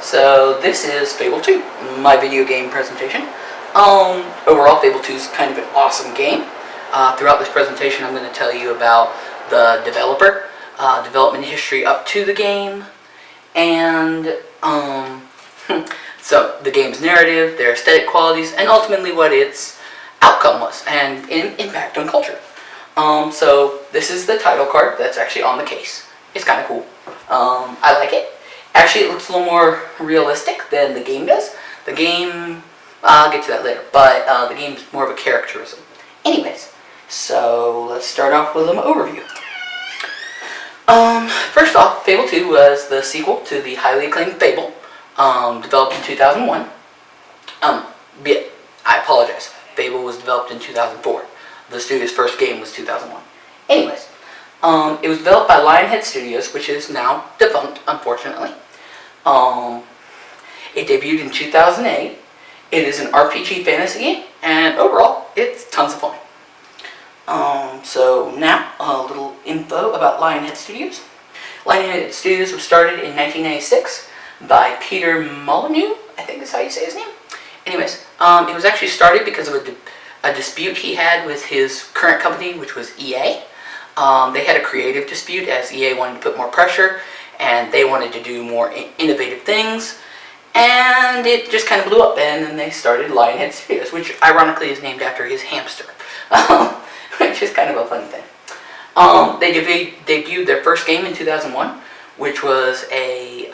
So this is Fable 2, my video game presentation. Overall, Fable 2 is kind of an awesome game. Throughout this presentation, I'm going to tell you about the developer, development history up to the game, and so the game's narrative, their aesthetic qualities, and ultimately what its outcome was and impact on culture. So this is the title card that's actually on the case. It's kind of cool. I like it. Actually, it looks a little more realistic than the game does. The game, I'll get to that later, but the game's more of a characterism. Anyways, so let's start off with an overview. First off, Fable 2 was the sequel to the highly acclaimed Fable, developed in 2001. I apologize. Fable was developed in 2004. The studio's first game was 2001. Anyways, it was developed by Lionhead Studios, which is now defunct, unfortunately. It debuted in 2008. It is an RPG fantasy game, and overall, it's tons of fun. So now, a little info about Lionhead Studios. Lionhead Studios was started in 1996 by Peter Molyneux, I think is how you say his name. Anyways, it was actually started because of a dispute he had with his current company, which was EA. They had a creative dispute as EA wanted to put more pressure and they wanted to do more innovative things, and it just kind of blew up, and then they started Lionhead Studios, which ironically is named after his hamster, which is kind of a funny thing. They debuted their first game in 2001, which was a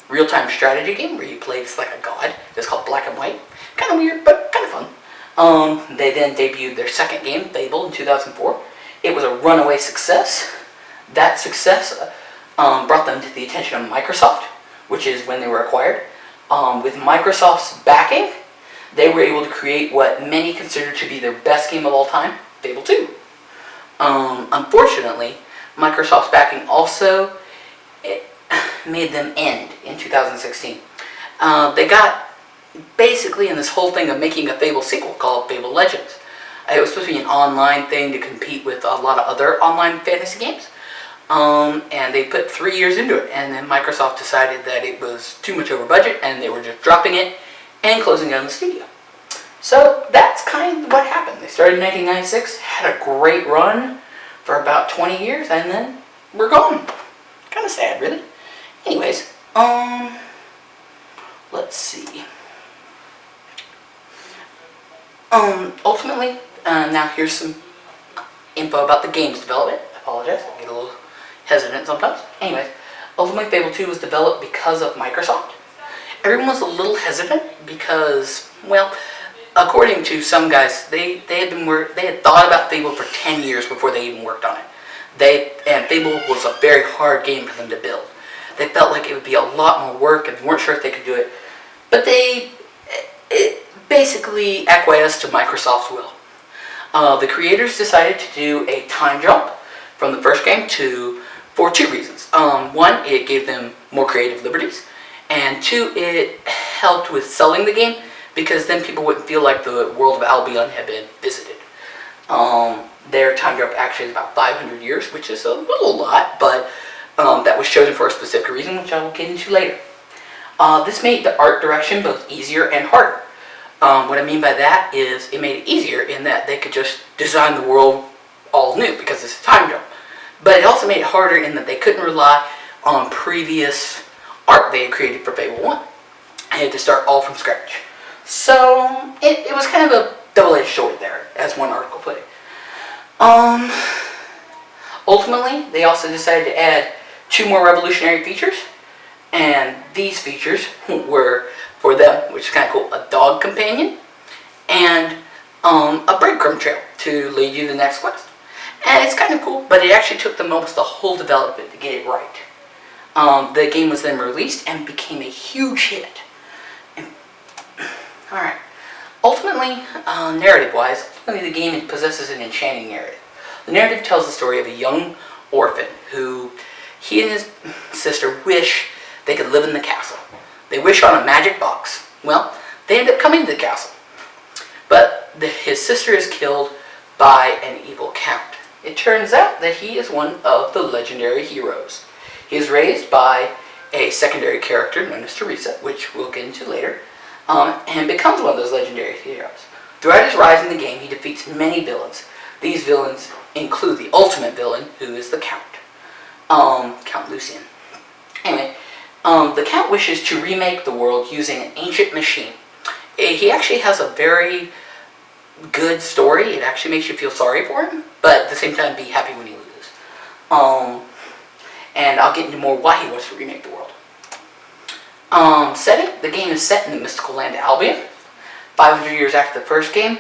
real-time strategy game where you played like a god. It's called Black and White. Kind of weird, but kind of fun. They then debuted their second game, Fable, in 2004. It was a runaway success. That success brought them to the attention of Microsoft, which is when they were acquired. With Microsoft's backing, they were able to create what many consider to be their best game of all time, Fable 2. Unfortunately, Microsoft's backing also made them end in 2016. They got basically in this whole thing of making a Fable sequel called Fable Legends. It was supposed to be an online thing to compete with a lot of other online fantasy games. And they put 3 years into it, and then Microsoft decided that it was too much over budget, and they were just dropping it and closing down the studio. So that's kind of what happened. They started in 1996, had a great run for about 20 years, and then we're gone. Kind of sad, really. Anyways, let's see. Ultimately, now here's some info about the game's development. I apologize, I get a little hesitant sometimes. Anyways, ultimately Fable 2 was developed because of Microsoft. Everyone was a little hesitant because, well, according to some guys, they had thought about Fable for 10 years before they even worked on it. And Fable was a very hard game for them to build. They felt like it would be a lot more work and weren't sure if they could do it. But they basically acquiesced to Microsoft's will. The creators decided to do a time jump from the first game for two reasons. One, it gave them more creative liberties, and two, it helped with selling the game because then people wouldn't feel like the world of Albion had been visited. Their time jump actually is about 500 years, which is a little lot, but that was chosen for a specific reason, which I will get into later. This made the art direction both easier and harder. What I mean by that is it made it easier in that they could just design the world all new because it's a time jump. But it also made it harder in that they couldn't rely on previous art they had created for Fable 1. I had to start all from scratch. So it was kind of a double-edged sword there, as one article put it. Ultimately, they also decided to add 2 more revolutionary features. And these features were, for them, which is kind of cool, a dog companion and a breadcrumb trail to lead you to the next quest. And it's kind of cool, but it actually took them almost the whole development to get it right. The game was then released and became a huge hit. Alright. Ultimately, narrative-wise, the game possesses an enchanting narrative. The narrative tells the story of a young orphan who he and his sister wish they could live in the castle. They wish on a magic box. Well, they end up coming to the castle. But his sister is killed by an evil count. It turns out that he is one of the legendary heroes. He is raised by a secondary character known as Teresa, which we'll get into later, and becomes one of those legendary heroes. Throughout his rise in the game, he defeats many villains. These villains include the ultimate villain, who is the Count, Count Lucian. Anyway, the Count wishes to remake the world using an ancient machine. He actually has a very good story. It actually makes you feel sorry for him, but at the same time be happy when he loses. And I'll get into more why he wants to remake the world. Setting, the game is set in the mystical land of Albion. 500 years after the first game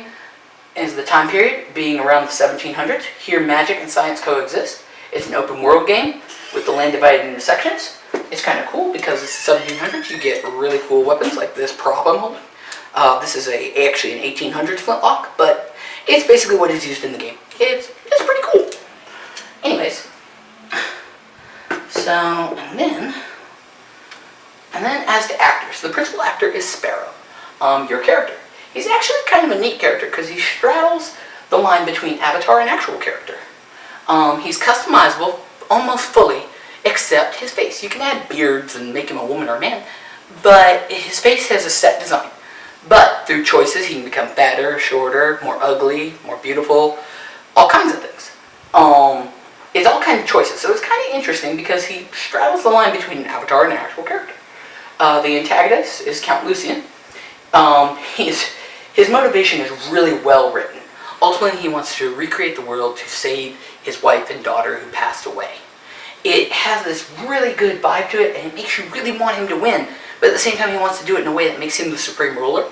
is the time period, being around the 1700s. Here magic and science coexist. It's an open world game with the land divided into sections. It's kind of cool because it's the 1700s. You get really cool weapons like this prop I'm holding. This is actually an 1800s flintlock, but it's basically what is used in the game. It's pretty cool. Anyways, so and then as to actors, the principal actor is Sparrow, your character. He's actually kind of a neat character because he straddles the line between avatar and actual character. He's customizable almost fully, except his face. You can add beards and make him a woman or a man, but his face has a set design. But through choices, he can become fatter, shorter, more ugly, more beautiful, all kinds of things. It's all kinds of choices, so it's kind of interesting because he straddles the line between an avatar and an actual character. The antagonist is Count Lucian. His motivation is really well written. Ultimately, he wants to recreate the world to save his wife and daughter who passed away. It has this really good vibe to it, and it makes you really want him to win. But at the same time, he wants to do it in a way that makes him the supreme ruler.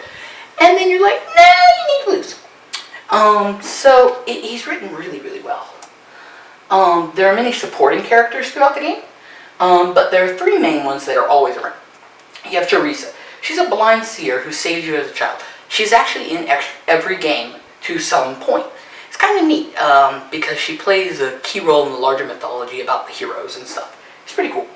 And then you're like, nah, you need to lose. So he's written really, really well. There are many supporting characters throughout the game, but there are three main ones that are always around. You have Teresa. She's a blind seer who saves you as a child. She's actually in every game to some point. It's kind of neat because she plays a key role in the larger mythology about the heroes and stuff. It's pretty cool.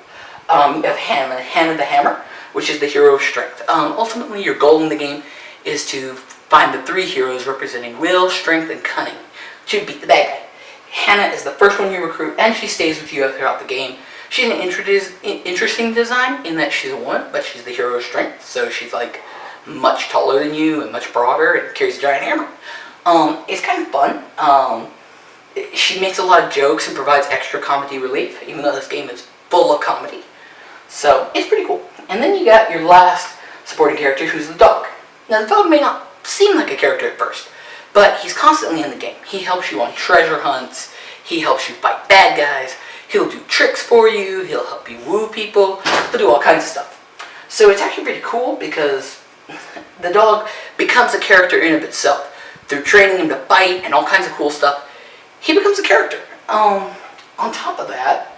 You have Hannah the Hammer, which is the hero of strength. Ultimately, your goal in the game is to find the three heroes representing will, strength, and cunning to beat the bad guy. Hannah is the first one you recruit, and she stays with you throughout the game. She's an interesting design in that she's a woman, but she's the hero of strength, so she's like much taller than you and much broader and carries a giant hammer. It's kind of fun. She makes a lot of jokes and provides extra comedy relief, even though this game is full of comedy. So it's pretty cool. And then you got your last supporting character, who's the dog. Now the dog may not seem like a character at first, but he's constantly in the game. He helps you on treasure hunts. He helps you fight bad guys. He'll do tricks for you. He'll help you woo people. He'll do all kinds of stuff. So it's actually pretty cool because the dog becomes a character in and of itself. Through training him to fight and all kinds of cool stuff, he becomes a character. On top of that,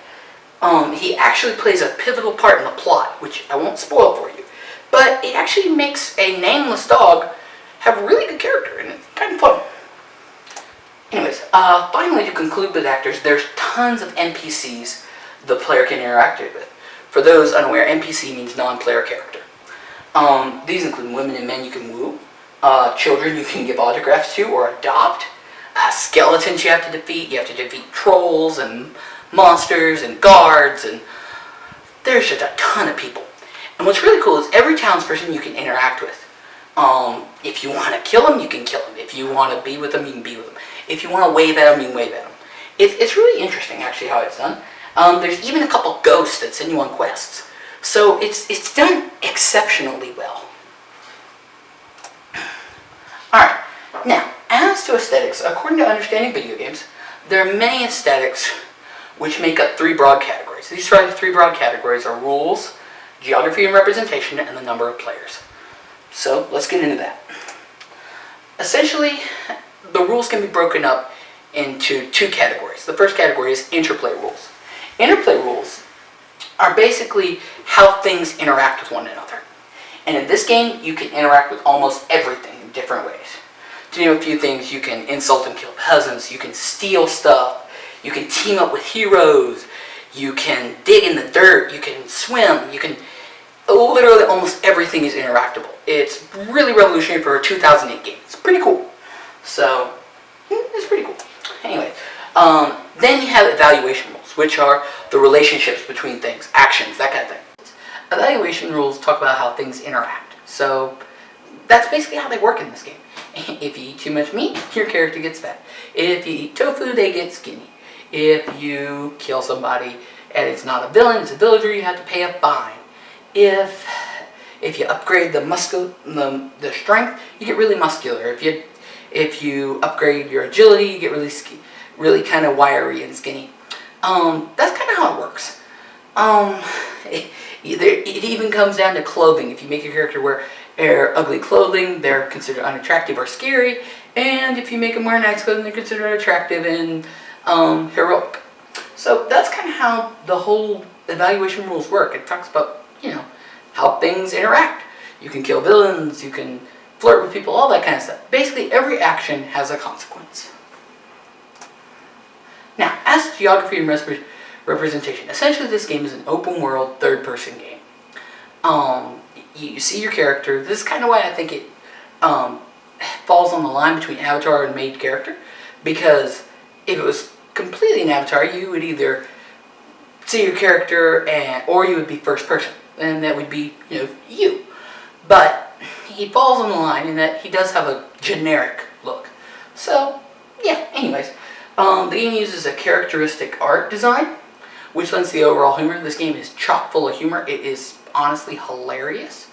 he actually plays a pivotal part in the plot, which I won't spoil for you. But it actually makes a nameless dog have a really good character, and it's kind of fun. Anyways, finally to conclude with actors, there's tons of NPCs the player can interact with. For those unaware, NPC means non-player character. These include women and men you can woo, children you can give autographs to or adopt, skeletons you have to defeat trolls and monsters and guards, and there's just a ton of people. And what's really cool is every townsperson you can interact with. If you want to kill them, you can kill them. If you want to be with them, you can be with them. If you want to wave at them, you can wave at them. It's really interesting, actually, how it's done. There's even a couple ghosts that send you on quests. So it's done exceptionally well. Alright, now, as to aesthetics, according to understanding video games, there are many aesthetics which make up three broad categories. These three broad categories are rules, geography and representation, and the number of players. So let's get into that. Essentially, the rules can be broken up into two categories. The first category is interplay rules. Interplay rules are basically how things interact with one another. And in this game, you can interact with almost everything in different ways. To name a few things, you can insult and kill peasants, you can steal stuff, you can team up with heroes, you can dig in the dirt, you can swim, you can... Literally almost everything is interactable. It's really revolutionary for a 2008 game. It's pretty cool. So, it's pretty cool. Anyway, then you have evaluation rules, which are the relationships between things, actions, that kind of thing. Evaluation rules talk about how things interact. So that's basically how they work in this game. If you eat too much meat, your character gets fat. If you eat tofu, they get skinny. If you kill somebody and it's not a villain, it's a villager, you have to pay a fine. If you upgrade the strength, you get really muscular. If you upgrade your agility, you get really kind of wiry and skinny. That's kind of how it works. It even comes down to clothing. If you make your character wear ugly clothing, they're considered unattractive or scary. And if you make them wear nice clothing, they're considered attractive and heroic. So that's kind of how the whole evaluation rules work. It talks about, how things interact. You can kill villains, you can flirt with people, all that kind of stuff. Basically, every action has a consequence. Now, as to geography and representation, essentially this game is an open world, third-person game. You see your character. This is kind of why I think it falls on the line between Avatar and made character. Because if it was completely an Avatar, you would either see your character or you would be first person. And that would be, you. But he falls on the line in that he does have a generic look. So, yeah, anyways. The game uses a characteristic art design, which lends the overall humor. This game is chock full of humor. It is honestly hilarious.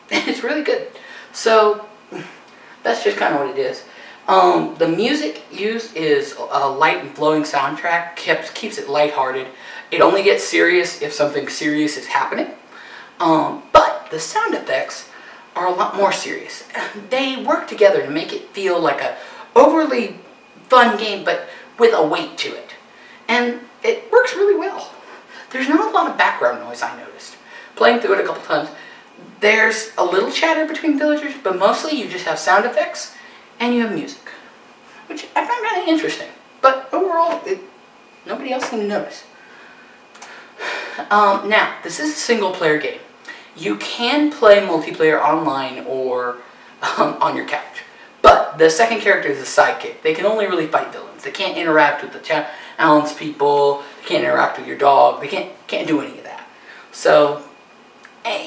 It's really good. So, that's just kind of what it is. The music used is a light and flowing soundtrack, keeps it lighthearted. It only gets serious if something serious is happening. But the sound effects are a lot more serious. They work together to make it feel like a overly fun game, but with a weight to it. And it works really well. There's not a lot of background noise, I noticed. Playing through it a couple times, there's a little chatter between villagers, but mostly you just have sound effects and you have music, which I find kind of interesting. But overall, nobody else seemed to notice. Now, this is a single-player game. You can play multiplayer online or on your couch. But the second character is a sidekick. They can only really fight villains. They can't interact with the townspeople. They can't interact with your dog. They can't do any of that. So,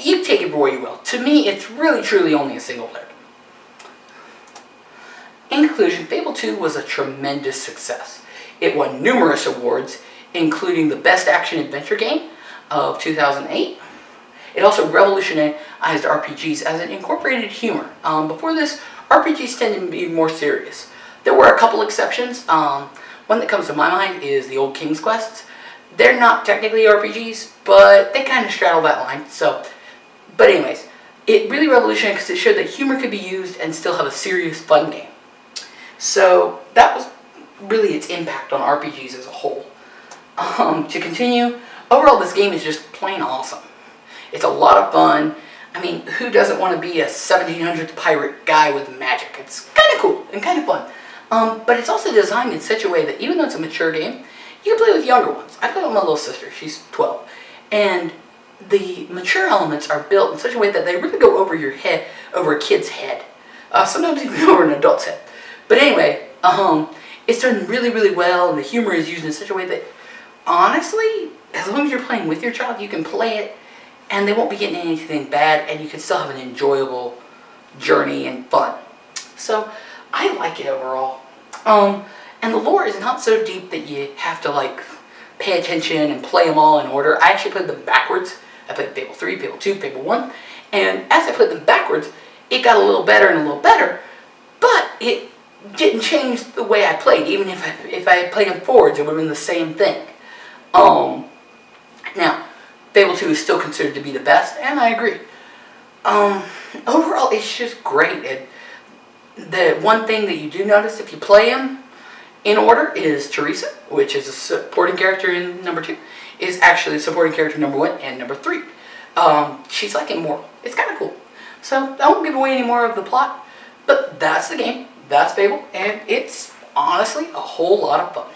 you take it for what you will. To me, it's really, truly only a single-player game. In conclusion, Fable 2 was a tremendous success. It won numerous awards, including the Best Action Adventure Game of 2008. It also revolutionized RPGs as it incorporated humor. Before this, RPGs tended to be more serious. There were a couple exceptions. One that comes to my mind is the old King's Quests. They're not technically RPGs, but they kind of straddle that line. But anyways, it really revolutionized because it showed that humor could be used and still have a serious, fun game. So that was really its impact on RPGs as a whole. To continue, overall this game is just plain awesome. It's a lot of fun. I mean, who doesn't want to be a 1700s pirate guy with magic? It's kind of cool and kind of fun. But it's also designed in such a way that even though it's a mature game, you can play with younger ones. I play with my little sister. She's 12. And the mature elements are built in such a way that they really go over your head, over a kid's head. Sometimes even over an adult's head. But anyway, it's done really, really well, and the humor is used in such a way that, honestly, as long as you're playing with your child, you can play it, and they won't be getting anything bad, and you can still have an enjoyable journey and fun. So, I like it overall. And the lore is not so deep that you have to, pay attention and play them all in order. I actually played them backwards. I played Fable 3, Fable 2, Fable 1, and as I played them backwards, it got a little better and a little better, but it didn't change the way I played. Even if I had played them forwards, it would have been the same thing. Now, Fable 2 is still considered to be the best, and I agree. Overall, it's just great. The one thing that you do notice if you play them in order is Teresa, which is a supporting character in number 2, is actually supporting character number 1 and number 3. She's like immortal. It's kind of cool. So, I won't give away any more of the plot, but that's the game. That's Fable, and it's honestly a whole lot of fun.